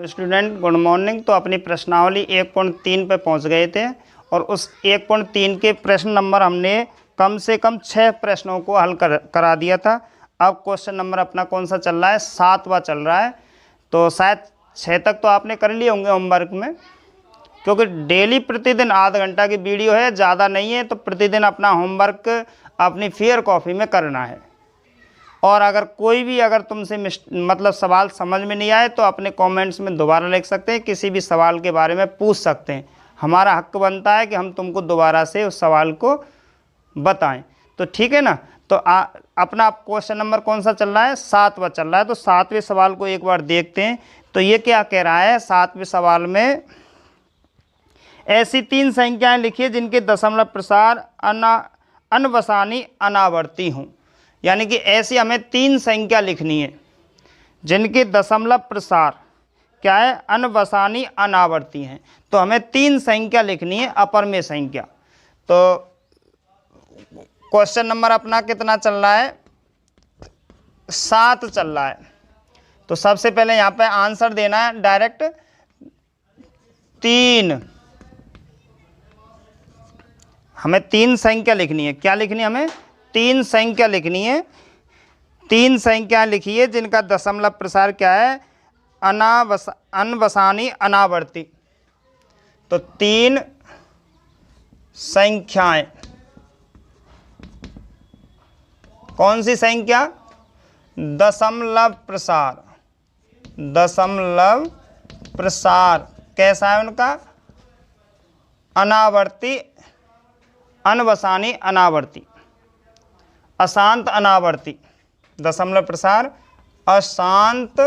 Hello student, good morning. तो अपनी प्रश्नावली 1.3 पे पहुंच गए थे और उस 1.3 के प्रश्न नंबर हमने कम से कम 6 प्रश्नों को हल करा दिया था। अब क्वेश्चन नंबर अपना कौन सा चल रहा है? 7वां चल रहा है। तो शायद 6 तक तो आपने कर लिए होंगे होमवर्क में, क्योंकि डेली प्रतिदिन आधा घंटा की वीडियो है, ज़्यादा नहीं है। तो प्रतिदिन अपना होमवर्क अपनी फेयर कॉपी में करना है। और अगर कोई भी तुमसे मतलब सवाल समझ में नहीं आए तो अपने कमेंट्स में दोबारा लिख सकते हैं, किसी भी सवाल के बारे में पूछ सकते हैं। हमारा हक बनता है कि हम तुमको दोबारा से उस सवाल को बताएं। तो ठीक है ना। तो अपना क्वेश्चन नंबर कौन सा चल रहा है? 7वां चल रहा है। तो 7वें सवाल को एक बार देखते हैं। तो ये क्या कह रहा है 7वें सवाल में? ऐसी 3 संख्याएं लिखिए जिनके दशमलव प्रसार अनवसानी अनावर्ती हों। यानी कि ऐसी हमें 3 संख्या लिखनी है जिनके दशमलव प्रसार क्या है? अनवसानी अनावर्ती हैं। तो हमें 3 संख्या लिखनी है, अपरमेय संख्या। तो क्वेश्चन नंबर अपना कितना चल रहा है? 7 चल रहा है। तो सबसे पहले यहाँ पे आंसर देना है डायरेक्ट 3। हमें 3 संख्या लिखनी है। क्या लिखनी है हमें? 3 संख्या लिखनी है। 3 संख्या लिखिए जिनका दशमलव प्रसार क्या है? अनवसानी अनावर्ती। तो 3 संख्याएं। कौन सी संख्या? दशमलव प्रसार। दशमलव प्रसार कैसा है उनका? अनावर्ती, अनवसानी अनावर्ती, अशांत अनावर्ती। दशमलव प्रसार अशांत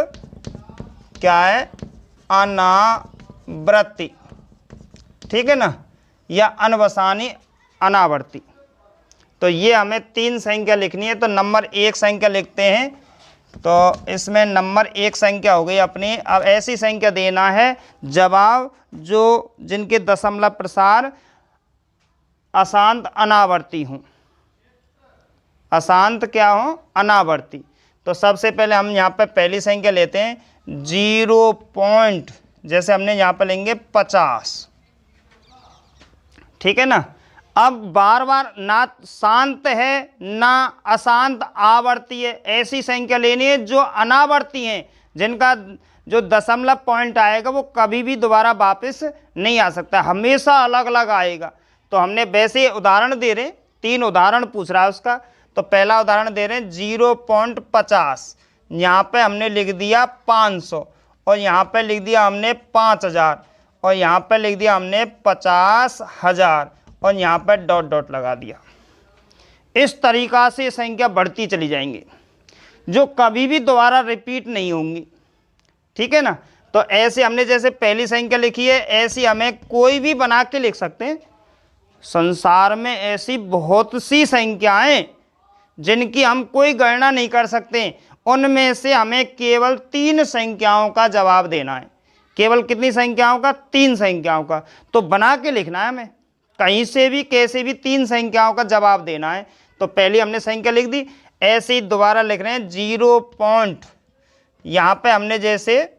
क्या है? अनावर्ती। ठीक है ना, या अनवसानी अनावर्ती। तो ये हमें 3 संख्या लिखनी है। तो नंबर 1 संख्या लिखते हैं। तो इसमें नंबर 1 संख्या हो गई अपनी। अब ऐसी संख्या देना है जवाब जो जिनके दशमलव प्रसार अशांत अनावर्ती हों। अशांत क्या हो? अनावर्ती। तो सबसे पहले हम यहाँ पे पहली संख्या लेते हैं 0. जैसे हमने यहाँ पे लेंगे 50। ठीक है ना। अब बार बार ना शांत है ना अशांत आवर्ती है, ऐसी संख्या लेनी है जो अनावर्ती हैं, जिनका जो दशमलव पॉइंट आएगा वो कभी भी दोबारा वापस नहीं आ सकता, हमेशा अलग अलग आएगा। तो हमने वैसे उदाहरण दे रहे, 3 उदाहरण पूछ रहा है उसका। तो पहला उदाहरण दे रहे हैं 0.50। यहाँ पे हमने लिख दिया 500 और यहाँ पे लिख दिया हमने 5000 और यहाँ पे लिख दिया हमने 50,000 और यहाँ पे डॉट डॉट लगा दिया। इस तरीक़ा से संख्या बढ़ती चली जाएंगी जो कभी भी दोबारा रिपीट नहीं होंगी। ठीक है ना। तो ऐसे हमने जैसे पहली संख्या लिखी है, ऐसी हमें कोई भी बना के लिख सकते हैं। संसार में ऐसी बहुत सी संख्याएं जिनकी हम कोई गणना नहीं कर सकते, उनमें से हमें केवल 3 संख्याओं का जवाब देना है। केवल कितनी संख्याओं का? 3 संख्याओं का। तो बना के लिखना है हमें, कहीं से भी कैसे भी 3 संख्याओं का जवाब देना है। तो पहली हमने संख्या लिख दी, ऐसे ही दोबारा लिख रहे हैं 0. यहाँ पे हमने जैसे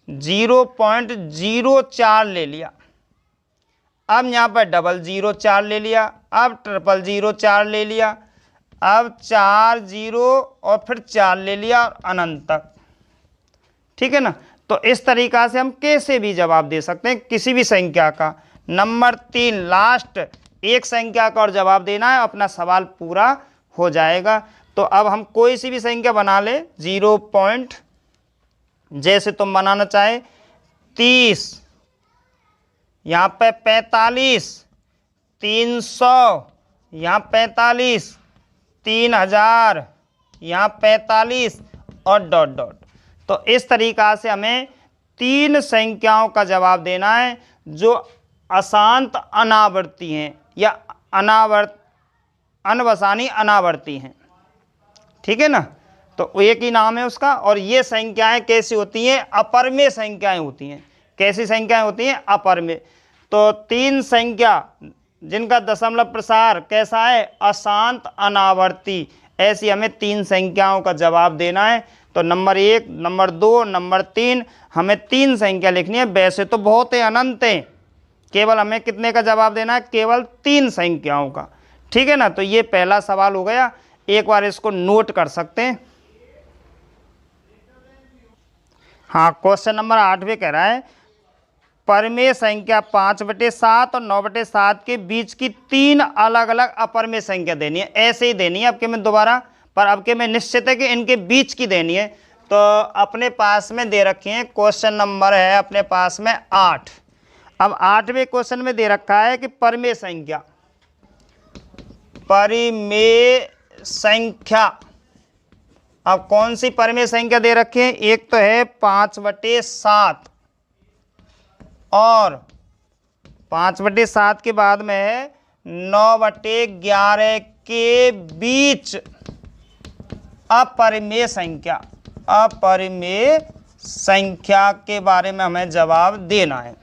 0.04 ले लिया। अब यहाँ पर 000 ले लिया, अब 000 ले लिया, अब 40 और फिर 4 ले लिया और अनंत तक। ठीक है ना। तो इस तरीक़ा से हम कैसे भी जवाब दे सकते हैं किसी भी संख्या का। नंबर 3 लास्ट एक संख्या का और जवाब देना है, अपना सवाल पूरा हो जाएगा। तो अब हम कोई सी भी संख्या बना ले 0. जैसे तुम बनाना चाहे 30, यहाँ पे 45, 300, यहाँ 45, 3000, यहाँ 45 और डॉट डॉट। तो इस तरीक़ा से हमें 3 संख्याओं का जवाब देना है जो अशांत अनावर्ती हैं या अनवसानी अनावर्ती हैं। ठीक है ना। तो एक ही नाम है उसका। और ये संख्याएं कैसी होती हैं? अपरमेय संख्याएं होती हैं। कैसी संख्याएं होती हैं? अपरमेय। तो 3 संख्या जिनका दशमलव प्रसार कैसा है? अशांत अनावर्ती। ऐसी हमें 3 संख्याओं का जवाब देना है। तो नंबर 1, नंबर 2, नंबर 3, हमें 3 संख्या लिखनी है। वैसे तो बहुत है, अनंत है, केवल हमें कितने का जवाब देना है? केवल 3 संख्याओं का। ठीक है ना। तो ये पहला सवाल हो गया, एक बार इसको नोट कर सकते हैं। हाँ, क्वेश्चन नंबर 8 में कह रहा है परमेय संख्या 5/7 और 9/7 के बीच की 3 अलग अलग अपरमेय संख्या देनी है। ऐसे ही देनी है, अब के मैं दोबारा, पर अब के मैं निश्चित है कि इनके बीच की देनी है। तो अपने पास में दे रखे हैं, क्वेश्चन नंबर है अपने पास में 8। अब 8वें क्वेश्चन में दे रखा है कि परमेय संख्या, परिमेय संख्या, अब कौन सी परमेय संख्या दे रखे हैं? एक तो है 5/7 और 5/7 के बाद में है 9/11 के बीच अपरिमेय संख्या। अपरिमेय संख्या के बारे में हमें जवाब देना है।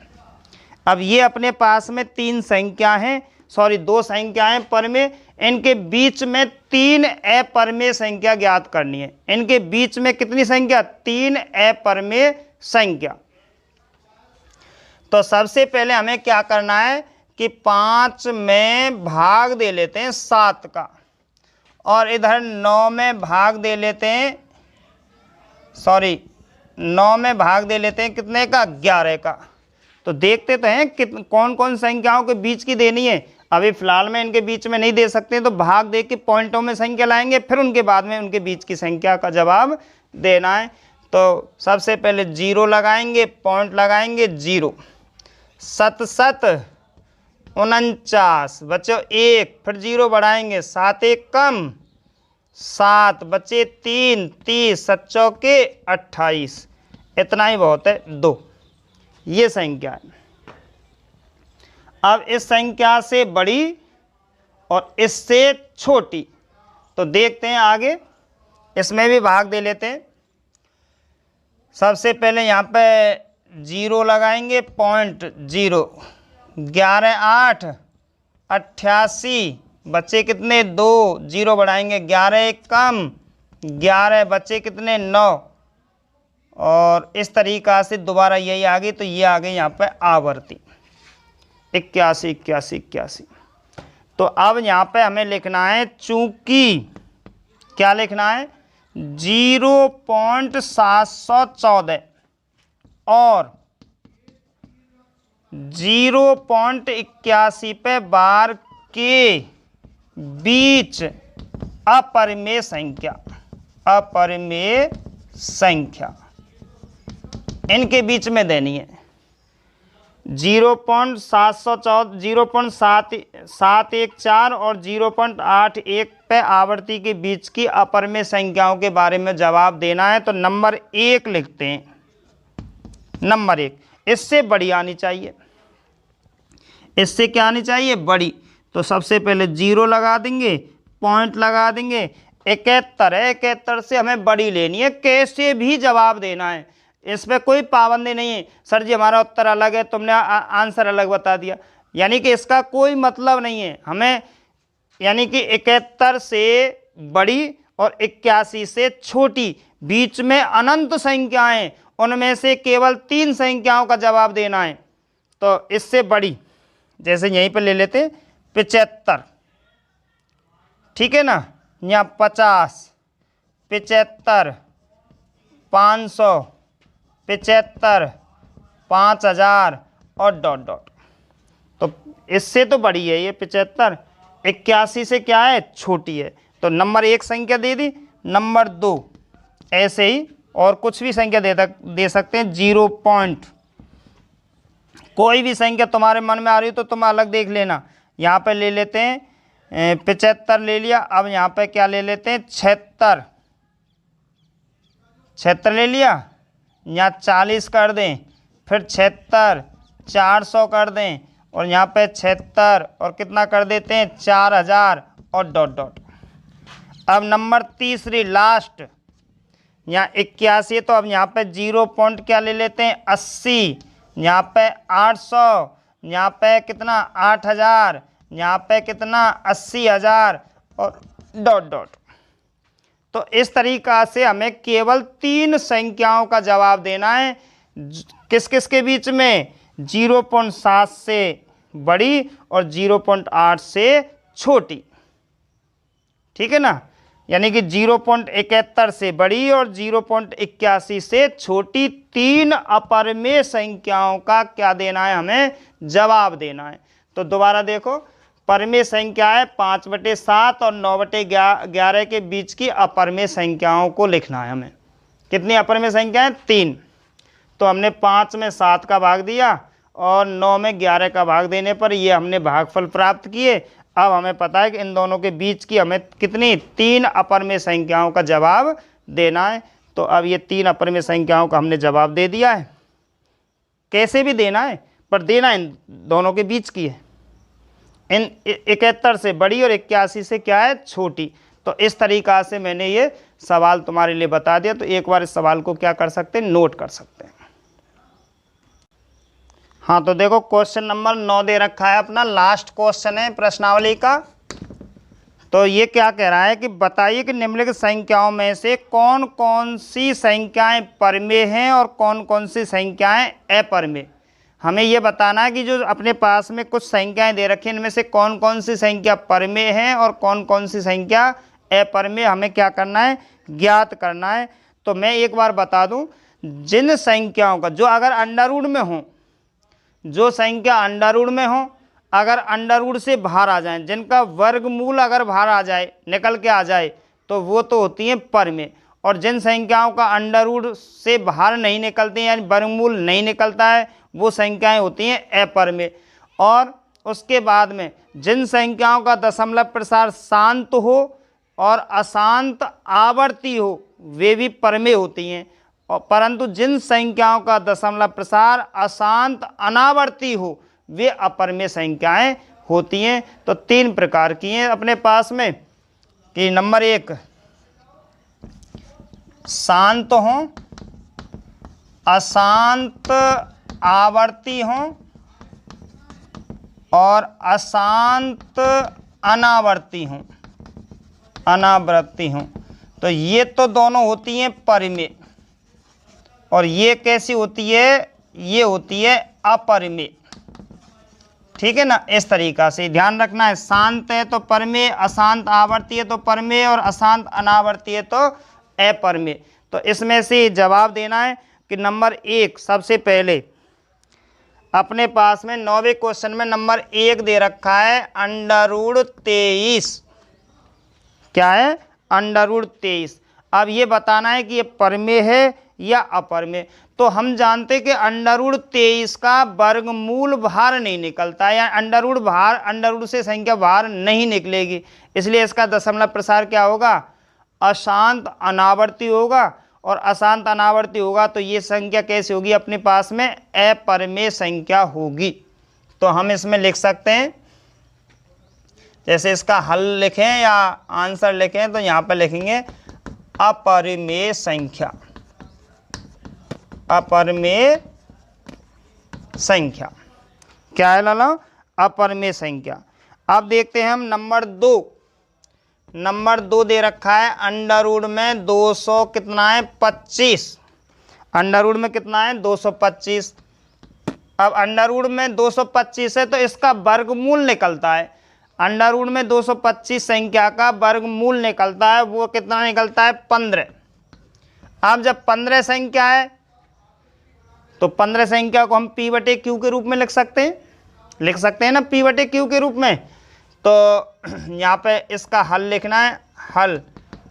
अब ये अपने पास में 3 संख्या हैं, सॉरी 2 संख्याएं परमेय, इनके बीच में 3 अपरिमेय संख्या ज्ञात करनी है। इनके बीच में कितनी संख्या? 3 अपरिमेय संख्या। तो सबसे पहले हमें क्या करना है कि 5 में भाग दे लेते हैं 7 का, और इधर 9 में भाग दे लेते हैं, सॉरी 9 में भाग दे लेते हैं कितने का? 11 का। तो देखते तो हैं कौन कौन संख्याओं के बीच की देनी है। अभी फिलहाल में इनके बीच में नहीं दे सकते, तो भाग दे के पॉइंटों में संख्या लाएंगे, फिर उनके बाद में उनके बीच की संख्या का जवाब देना है। तो सबसे पहले 0 लगाएंगे, पॉइंट लगाएंगे 0। 7 7 49 बच्चों 1, फिर 0 बढ़ाएंगे, 7 1 कम 7 बचे 3, 30 7 चौके 28, इतना ही बहुत है 2। ये संख्या है। अब इस संख्या से बड़ी और इससे छोटी, तो देखते हैं आगे, इसमें भी भाग दे लेते हैं। सबसे पहले यहाँ पे 0 लगाएंगे, पॉइंट 0, 11 8 88 बच्चे कितने? 2, 0 बढ़ाएंगे, 11 1 कम 11 बच्चे कितने? 9, और इस तरीक़ा से दोबारा यही आ गई। तो ये आ गई यहाँ पे आवर्ती 81 81 81। तो अब यहाँ पे हमें लिखना है, चूंकि क्या लिखना है? 0.714 और 0.81 पे बार के बीच अपरिमेय संख्या। अपरिमेय संख्या इनके बीच में देनी है। 0.714 0.714 और 0.81 पे आवर्ती के बीच की अपरिमेय संख्याओं के बारे में जवाब देना है। तो नंबर 1 लिखते हैं। नंबर 1, इससे बड़ी आनी चाहिए। इससे क्या आनी चाहिए? बड़ी। तो सबसे पहले 0 लगा देंगे, पॉइंट लगा देंगे। 71 है, 71 से हमें बड़ी लेनी है, कैसे भी जवाब देना है, इस पर कोई पाबंदी नहीं है। सर जी हमारा उत्तर अलग है, तुमने आंसर अलग बता दिया, यानी कि इसका कोई मतलब नहीं है हमें। यानी कि 71 से बड़ी और 81 से छोटी, बीच में अनंत संख्याएं, उनमें से केवल 3 संख्याओं का जवाब देना है। तो इससे बड़ी, जैसे यहीं पर ले लेते 75, ठीक है ना, यहाँ 50, 75, 500, 75, 5000 और डॉट डॉट। तो इससे तो बड़ी है ये 75, 81 से क्या है? छोटी है। तो नंबर 1 संख्या दे दी। नंबर 2 ऐसे ही और कुछ भी संख्या दे सकते हैं। 0 पॉइंट, कोई भी संख्या तुम्हारे मन में आ रही हो तो तुम अलग देख लेना। यहाँ पे ले लेते हैं 75 ले लिया। अब यहाँ पे क्या ले लेते हैं? 76, 76 ले लिया। यहाँ 40 कर दें, फिर 76, 400 कर दें, और यहाँ पे 76 और कितना कर देते हैं? 4000 और डॉट डॉट। अब नंबर 3 लास्ट, यहाँ 81, तो अब यहाँ पे 0 पॉइंट क्या ले लेते हैं? 80, यहाँ पे 800, यहाँ पे कितना? 8000, यहाँ पे कितना? 80000 और डॉट डॉट। तो इस तरीका से हमें केवल 3 संख्याओं का जवाब देना है। किस किस के बीच में? 0.7 से बड़ी और 0.8 से छोटी। ठीक है ना, यानी कि 0.71 से बड़ी और 0.81 से छोटी 3 अपरिमेय संख्याओं का क्या देना है? हमें जवाब देना है। तो दोबारा देखो, परिमेय संख्या है 5/7 और 9/11 के बीच की अपरिमेय संख्याओं को लिखना है हमें। कितनी अपरिमेय संख्या है? 3। तो हमने 5 में 7 का भाग दिया और 9 में 11 का भाग देने पर ये हमने भागफल प्राप्त किए। अब हमें पता है कि इन दोनों के बीच की हमें कितनी? 3 अपरिमेय संख्याओं का जवाब देना है। तो अब ये 3 अपरिमेय संख्याओं का हमने जवाब दे दिया है। कैसे भी देना है, पर देना इन दोनों के बीच की है। इन 71 से बड़ी और 81 से क्या है? छोटी। तो इस तरीका से मैंने ये सवाल तुम्हारे लिए बता दिया। तो एक बार इस सवाल को क्या कर सकते हैं? नोट कर सकते हैं। हाँ, तो देखो क्वेश्चन नंबर 9 दे रखा है, अपना लास्ट क्वेश्चन है प्रश्नावली का। तो ये क्या कह रहा है कि बताइए कि निम्नलिखित संख्याओं में से कौन कौन सी संख्याएं परिमेय हैं और कौन कौन सी संख्याएं अपरिमेय। हमें ये बताना है कि जो अपने पास में कुछ संख्याएं दे रखी हैं, इनमें से कौन कौन सी संख्या परिमेय हैं और कौन कौन सी संख्या अपरिमेय, हमें क्या करना है? ज्ञात करना है। तो मैं एक बार बता दूं, जिन संख्याओं का जो अगर अंडर रूट में हो, जो संख्या अंडर रूट में हो, अगर अंडर रूट से बाहर आ जाए, जिनका वर्गमूल अगर बाहर आ जाए, निकल के आ जाए, तो वो तो होती हैं परिमेय। और जिन संख्याओं का अंडर रूट से बाहर नहीं निकलते यानी वर्गमूल नहीं निकलता है, वो संख्याएं होती हैं अपरिमेय। और उसके बाद में जिन संख्याओं का दशमलव प्रसार शांत हो और अशांत आवर्ती हो, वे भी परिमेय होती हैं। और परंतु जिन संख्याओं का दशमलव प्रसार अशांत अनावर्ती हो, वे अपरिमेय संख्याएं होती हैं। तो 3 प्रकार की हैं अपने पास में, कि नंबर 1 शांत हों, अशांत आवर्ती हों और अशांत अनावर्ती हों। तो ये तो दोनों होती हैं परिमेय। और ये कैसी होती है? ये होती है अपरिमेय। ठीक है ना, इस तरीका से ध्यान रखना है। शांत है तो परिमेय, अशांत आवर्ती है तो परिमेय और अशांत अनावर्ती है तो अपरिमेय। तो इसमें से जवाब देना है कि नंबर 1 सबसे पहले अपने पास में 9वें क्वेश्चन में नंबर 1 दे रखा है √23। क्या है? √23। अब ये बताना है कि ये परिमेय है या अपरिमेय। तो हम जानते कि √23 का वर्गमूल बाहर नहीं निकलता है, या अंडर रूट से संख्या बाहर नहीं निकलेगी, इसलिए इसका दशमलव प्रसार क्या होगा? अशांत अनावर्ती होगा। और अशांत अनावर्ती होगा तो ये संख्या कैसी होगी? अपने पास में अपरिमेय संख्या होगी। तो हम इसमें लिख सकते हैं, जैसे इसका हल लिखें या आंसर लिखें, तो यहाँ पर लिखेंगे अपरिमेय संख्या। अपरिमेय संख्या क्या है लाला? अपरिमेय संख्या। अब देखते हैं हम नंबर 2। नंबर 2 दे रखा है अंडर रूट में 200 कितना है? 25। अंडर रूट में कितना है? 225। अब अंडर रूट में 225 है तो इसका वर्गमूल निकलता है। अंडर रूट में 225 संख्या का वर्गमूल निकलता है, वो कितना निकलता है? 15। अब जब 15 संख्या है तो 15 संख्या को हम P/Q के रूप में लिख सकते हैं ना, P/Q के रूप में। तो यहाँ पे इसका हल लिखना है। हल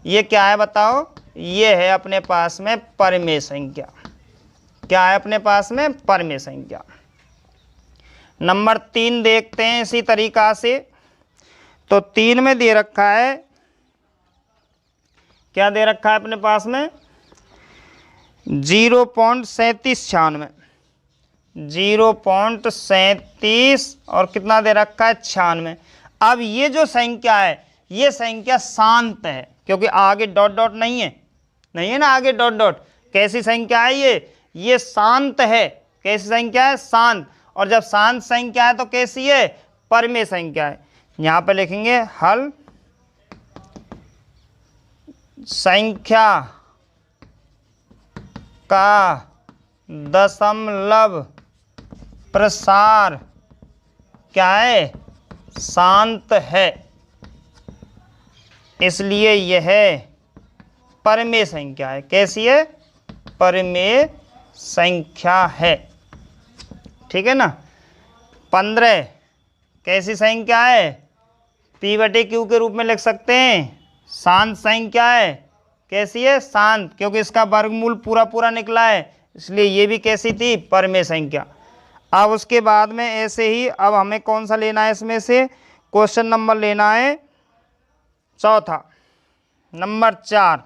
ये क्या है बताओ? ये है अपने पास में परिमेय संख्या। क्या है अपने पास में? परिमेय संख्या। नंबर 3 देखते हैं इसी तरीका से। तो 3 में दे रखा है, क्या दे रखा है अपने पास में? 0.3796। 0.37 और कितना दे रखा है? 96। अब ये जो संख्या है, ये संख्या शांत है, क्योंकि आगे डॉट डॉट नहीं है ना, आगे डॉट डॉट। कैसी संख्या है ये शांत है। कैसी संख्या है? शांत। और जब शांत संख्या है तो कैसी है? परिमेय संख्या है। यहाँ पे लिखेंगे हल संख्या का दशमलव प्रसार क्या है, शांत है, इसलिए यह परमेय संख्या है। कैसी है, परमेय संख्या है। ठीक है ना। 15 कैसी संख्या है, P/Q के रूप में लिख सकते हैं, शांत संख्या है। कैसी है, शांत, क्योंकि इसका वर्गमूल पूरा पूरा निकला है, इसलिए ये भी कैसी थी, परमेय संख्या। अब उसके बाद में ऐसे ही अब हमें कौन सा लेना है, इसमें से क्वेश्चन नंबर लेना है चौथा, नंबर 4।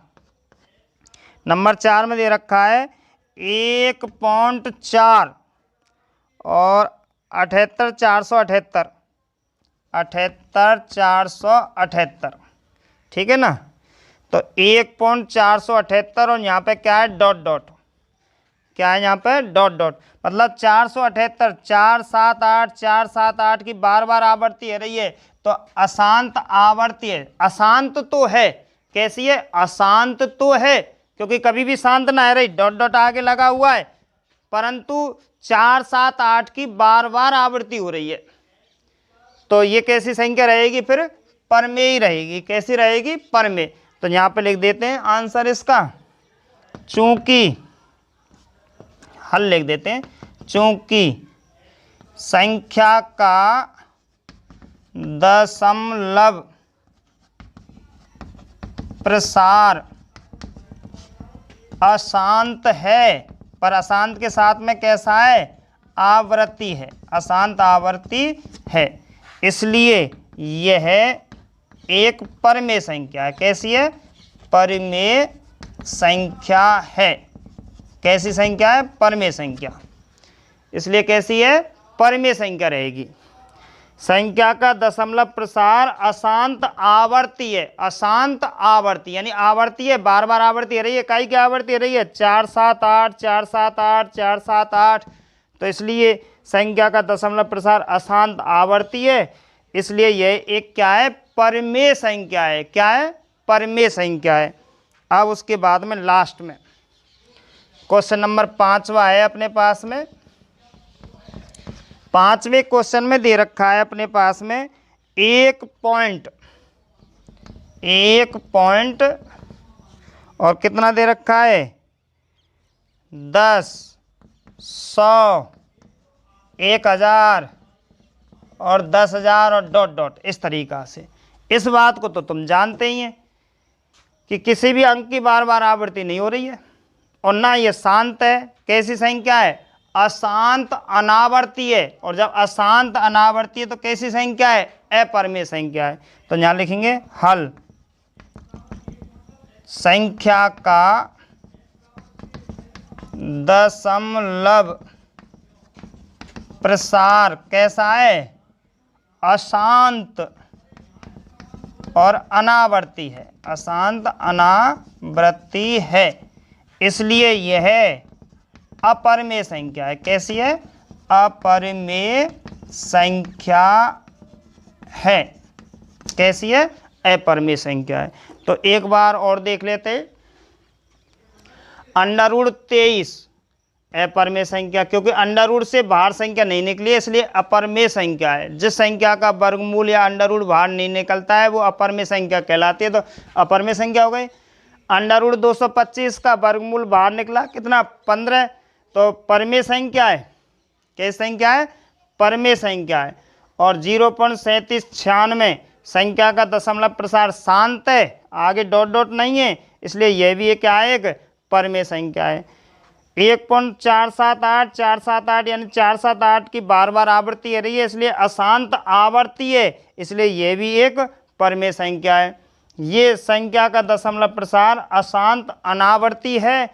नंबर 4 में दे रखा है 1.4 और 78,478, 78,478। ठीक है ना। तो 1.478 और यहाँ पे क्या है, डॉट डॉट, क्या है यहाँ पे, डॉट डॉट, मतलब 478, 478, 478 की बार बार आवर्ती है रही है, तो अशांत आवर्ती है। अशांत तो है, कैसी है, अशांत तो है, क्योंकि कभी भी शांत ना है रही, डॉट डॉट आगे लगा हुआ है, परंतु 478 की बार बार आवृत्ति हो रही है, तो ये कैसी संख्या रहेगी, फिर परमेय रहेगी। कैसी रहेगी, परमेय। तो यहाँ पे लिख देते हैं आंसर इसका, चूंकि, हल लिख देते हैं, चूंकि संख्या का दशमलव प्रसार अशांत है, पर अशांत के साथ में कैसा है, आवृत्ति है, अशांत आवृत्ति है, इसलिए यह एक परमेय संख्या है। कैसी है, परमेय संख्या है। कैसी संख्या है, परमेय संख्या, इसलिए कैसी है, परमेय संख्या रहेगी। संख्या का दशमलव प्रसार अशांत आवर्ती है, अशांत आवर्ती यानी आवर्ती है, बार बार आवर्ती रही है, इकाई की आवर्ती रही है, 478, 478, 478, तो इसलिए संख्या का दशमलव प्रसार अशांत आवर्ती है, इसलिए यह एक क्या है, परमेय संख्या है। क्या है, परमेय संख्या है। अब उसके बाद में लास्ट में क्वेश्चन नंबर 5वां है अपने पास में। 5वें क्वेश्चन में दे रखा है अपने पास में 1 पॉइंट और कितना दे रखा है, 10, 100, 1000 और 10,000 और डॉट डॉट, इस तरीक़ा से। इस बात को तो तुम जानते ही हैं कि किसी भी अंक की बार बार आवृत्ति नहीं हो रही है और ना ये शांत है। कैसी संख्या है, अशांत अनावर्ती है, और जब अशांत अनावर्ती है तो कैसी संख्या है, अपरमेय संख्या है। तो यहाँ लिखेंगे हल, संख्या का दशमलव प्रसार कैसा है, अशांत और अनावर्ती है, अशांत अनावर्ती है, इसलिए यह अपरमेय संख्या है। कैसी है, अपरमेय संख्या है। कैसी है, अपरमेय संख्या है। तो एक बार और देख लेते, √23 अपरमेय संख्या, क्योंकि अंडर रूट से बाहर संख्या नहीं निकली है इसलिए अपरमेय संख्या है। जिस संख्या का वर्गमूल या अंडर रूट बाहर नहीं निकलता है वो अपरमेय संख्या कहलाती है। तो अपरमेय संख्या हो गई। √225 का वर्गमूल बाहर निकला, कितना, 15, तो परमेय संख्या है। कैसी संख्या है, परमेय संख्या है। और 0.3796 संख्या का दशमलव प्रसार शांत है, आगे डॉट डॉट नहीं है, इसलिए यह भी एक क्या है, एक परमेय संख्या है। 1.478 478 यानी 478 की बार बार आवृत्ति है रही है, इसलिए अशांत आवर्ती है, इसलिए यह भी एक परमेय संख्या है। ये संख्या का दशमलव प्रसार अशांत अनावर्ती है,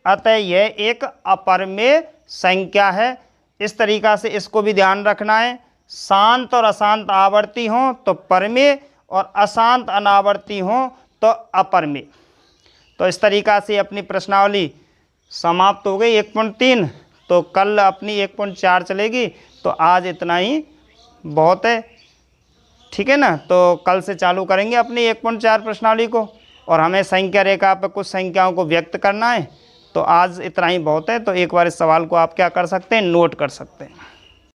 अतः यह एक अपरमेय संख्या है। इस तरीक़ा से इसको भी ध्यान रखना है। शांत और अशांत आवर्ती हों तो परमेय और अशांत अनावर्ती हों तो अपरमेय। तो इस तरीक़ा से अपनी प्रश्नावली समाप्त हो गई 1.3। तो कल अपनी 1.4 चलेगी। तो आज इतना ही बहुत है, ठीक है ना। तो कल से चालू करेंगे अपनी 1.4 प्रश्नावली को। और हमें संख्या रेखा पर कुछ संख्याओं को व्यक्त करना है। तो आज इतना ही बहुत है। तो एक बार इस सवाल को आप क्या कर सकते हैं, नोट कर सकते हैं।